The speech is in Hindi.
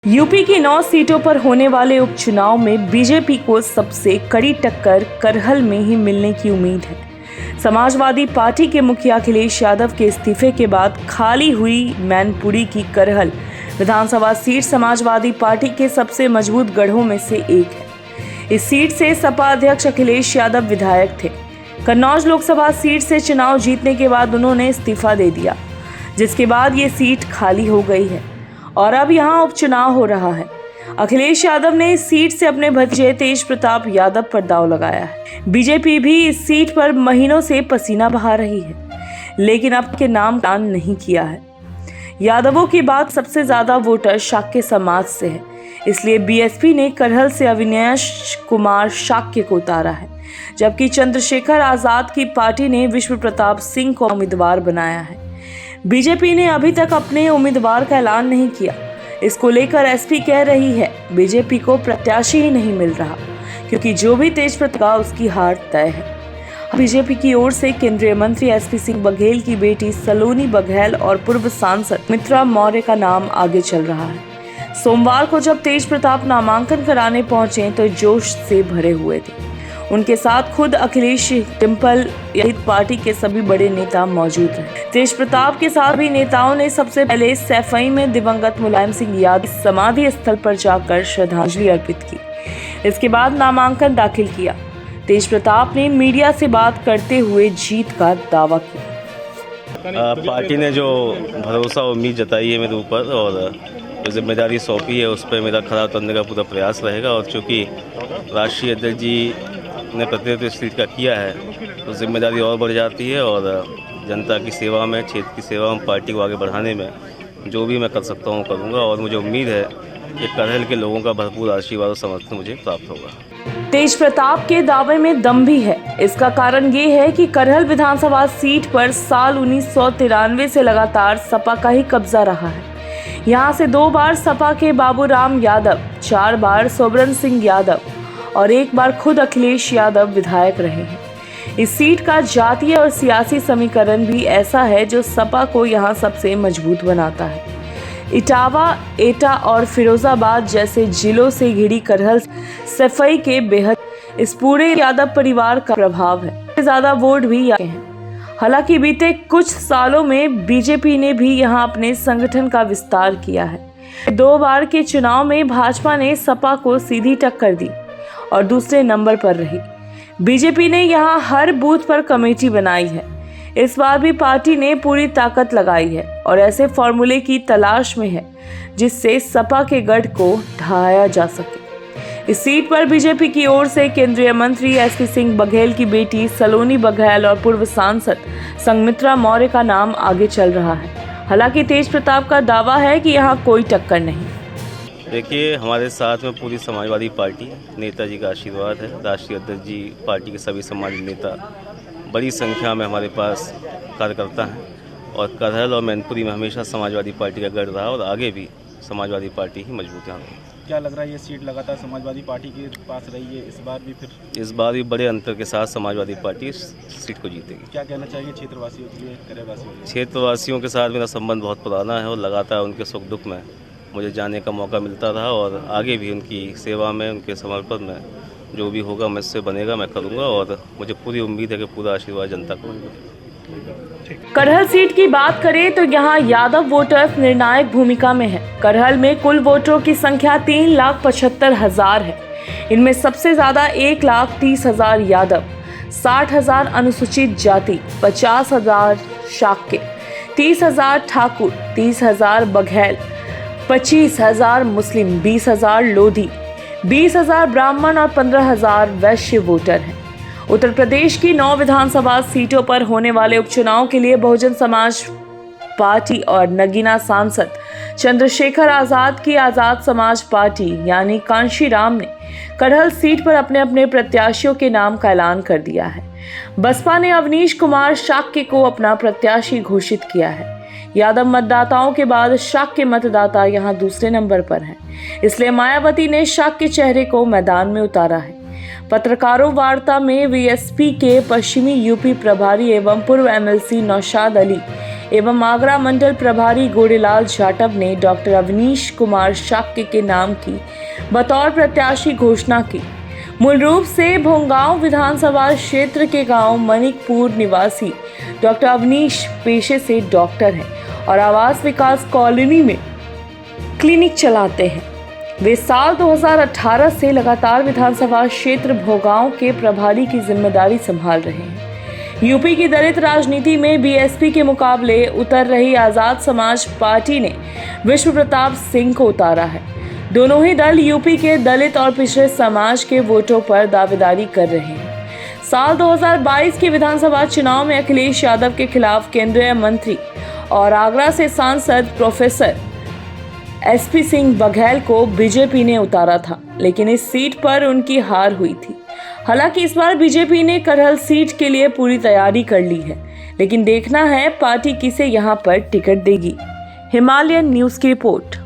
यूपी की 9 सीटों पर होने वाले उपचुनाव में बीजेपी को सबसे कड़ी टक्कर करहल में ही मिलने की उम्मीद है। समाजवादी पार्टी के मुखिया अखिलेश यादव के इस्तीफे के बाद खाली हुई मैनपुरी की करहल विधानसभा सीट समाजवादी पार्टी के सबसे मजबूत गढ़ों में से एक है। इस सीट से सपा अध्यक्ष अखिलेश यादव विधायक थे। कन्नौज लोकसभा सीट से चुनाव जीतने के बाद उन्होंने इस्तीफा दे दिया, जिसके बाद ये सीट खाली हो गई है और अब यहाँ उपचुनाव हो रहा है। अखिलेश यादव ने इस सीट से अपने भतीजे तेज प्रताप यादव पर दांव लगाया है। बीजेपी भी इस सीट पर महीनों से पसीना बहा रही है, लेकिन अब के नाम ऐलान नहीं किया है। यादवों की बात सबसे ज्यादा वोटर शाक्य समाज से है, इसलिए बीएसपी ने करहल से अविनाश कुमार शाक्य को उतारा है, जबकि चंद्रशेखर आजाद की पार्टी ने विश्व प्रताप सिंह को उम्मीदवार बनाया है। बीजेपी ने अभी तक अपने उम्मीदवार का ऐलान नहीं किया। इसको लेकर एसपी कह रही है बीजेपी को प्रत्याशी ही नहीं मिल रहा, क्योंकि जो भी तेज प्रताप उसकी हार तय है। बीजेपी की ओर से केंद्रीय मंत्री एसपी सिंह बघेल की बेटी सलोनी बघेल और पूर्व सांसद मित्रा मौर्य का नाम आगे चल रहा है। सोमवार को जब तेज प्रताप नामांकन कराने पहुंचे तो जोश से भरे हुए थे। उनके साथ खुद अखिलेश, टिम्पल सहित पार्टी के सभी बड़े नेता मौजूद हैं। तेज प्रताप के साथ भी नेताओं ने सबसे पहले सैफई में दिवंगत मुलायम सिंह यादव समाधि स्थल पर जाकर श्रद्धांजलि अर्पित की। इसके बाद नामांकन दाखिल किया। तेज प्रताप ने मीडिया से बात करते हुए जीत का दावा किया। पार्टी ने जो भरोसा उम्मीद जताई है मेरे ऊपर और जो जिम्मेदारी सौंपी है उस पर मेरा खरा उतरने का पूरा प्रयास रहेगा। और चूँकि राष्ट्रीय अध्यक्ष जी ने प्रतिनिधित्व इस सीट का किया है तो जिम्मेदारी और बढ़ जाती है और जनता की सेवा में, क्षेत्र की सेवा में, पार्टी को आगे बढ़ाने में जो भी मैं कर सकता हूँ करूँगा। और मुझे उम्मीद है कि करहल के लोगों का भरपूर आशीर्वाद और समर्थन मुझे प्राप्त होगा। तेज प्रताप के दावे में दम भी है। इसका कारण ये है कि करहल विधानसभा सीट पर साल 1993 से लगातार सपा का ही कब्जा रहा है। यहाँ से 2 बार सपा के बाबूराम यादव, 4 बार सोबरन सिंह यादव और 1 बार खुद अखिलेश यादव विधायक रहे हैं। इस सीट का जातीय और सियासी समीकरण भी ऐसा है जो सपा को यहाँ सबसे मजबूत बनाता है। इटावा, एटा और फिरोजाबाद जैसे जिलों से घिरी करहल सफाई के बेहद इस पूरे यादव परिवार का प्रभाव है। ज्यादा वोट भी यहाँ हैं। हालांकि बीते कुछ सालों में बीजेपी ने भी यहाँ अपने संगठन का विस्तार किया है। 2 बार के चुनाव में भाजपा ने सपा को सीधी टक्कर दी और दूसरे नंबर पर रही। बीजेपी ने यहाँ हर बूथ पर कमेटी बनाई है। इस बार भी पार्टी ने पूरी ताकत लगाई है और ऐसे फॉर्मूले की तलाश में है जिससे सपा के गढ़ को ढहाया जा सके। इस सीट पर बीजेपी की ओर से केंद्रीय मंत्री एसपी सिंह बघेल की बेटी सलोनी बघेल और पूर्व सांसद संघमित्रा मौर्य का नाम आगे चल रहा है। हालांकि तेज प्रताप का दावा है कि यहाँ कोई टक्कर नहीं। देखिए, हमारे साथ में पूरी समाजवादी पार्टी है। नेताजी का आशीर्वाद है। राष्ट्रीय अध्यक्ष जी, पार्टी के सभी समाजिक नेता बड़ी संख्या में हमारे पास कार्यकर्ता हैं और करहल और मैनपुरी में हमेशा समाजवादी पार्टी का गढ़ रहा और आगे भी समाजवादी पार्टी ही मजबूत है। क्या लग रहा है ये सीट लगातार समाजवादी पार्टी के पास रही है, इस बार भी बड़े अंतर के साथ समाजवादी पार्टी इस सीट को जीतेगी। क्या कहना चाहिए क्षेत्रवासियों के लिए, करहलवासियों के लिए? क्षेत्रवासियों के साथ मेरा संबंध बहुत पुराना है और लगातार उनके सुख दुख में मुझे जाने का मौका मिलता रहा और आगे भी उनकी सेवा में, उनके समर्पण में जो भी होगा मुझसे बनेगा, मैं करूँगा और मुझे पूरी उम्मीद है कि पूरा आशीर्वाद जनता को मिलेगा। करहल सीट की बात करें तो यहाँ यादव वोटर्स निर्णायक भूमिका में है। करहल में कुल वोटरों की संख्या 3,75,000 है। इनमें सबसे ज्यादा 1,30,000 यादव, 60,000 अनुसूचित जाति, 50,000 शाक्य, 30,000 ठाकुर, 30,000 बघेल, 25,000 मुस्लिम, 20,000 लोधी, 20,000 ब्राह्मण और 15,000 वैश्य वोटर हैं। उत्तर प्रदेश की 9 विधानसभा सीटों पर होने वाले उपचुनाव के लिए बहुजन समाज पार्टी और नगीना सांसद चंद्रशेखर आजाद की आजाद समाज पार्टी यानी कांशीराम ने करहल सीट पर अपने अपने प्रत्याशियों के नाम का ऐलान कर दिया है। बसपा ने अविनाश कुमार शाक्य को अपना प्रत्याशी घोषित किया है। यादव मतदाताओं के बाद शाक्य मतदाता यहाँ दूसरे नंबर पर हैं। इसलिए मायावती ने शाक्य चेहरे को मैदान में उतारा है। पत्रकारों वार्ता में वीएसपी के पश्चिमी यूपी प्रभारी एवं पूर्व एमएलसी नौशाद अली एवं आगरा मंडल प्रभारी गोरेलाल जाटव ने डॉक्टर अवनीश कुमार शाक्य के नाम की बतौर प्रत्याशी घोषणा की। मूल रूप से भोंगांव विधानसभा क्षेत्र के गांव मनिकपुर निवासी डॉक्टर अवनीश पेशे से डॉक्टर हैं और आवास विकास कॉलोनी में क्लिनिक चलाते हैं। वे साल 2018 से लगातार विधानसभा क्षेत्र भोगांव के प्रभारी की जिम्मेदारी संभाल रहे हैं। यूपी की दलित राजनीति में बीएसपी के मुकाबले उतर रही आजाद समाज पार्टी ने विश्व प्रताप सिंह को उतारा है। दोनों ही दल यूपी के दलित और पिछड़े समाज के वोटों पर दावेदारी कर रहे हैं। साल 2022 के विधानसभा चुनाव में अखिलेश यादव के खिलाफ केंद्रीय मंत्री और आगरा से सांसद प्रोफेसर एसपी सिंह बघेल को बीजेपी ने उतारा था, लेकिन इस सीट पर उनकी हार हुई थी। हालांकि इस बार बीजेपी ने करहल सीट के लिए पूरी तैयारी कर ली है, लेकिन देखना है पार्टी किसे यहां पर टिकट देगी। हिमालयन न्यूज की रिपोर्ट।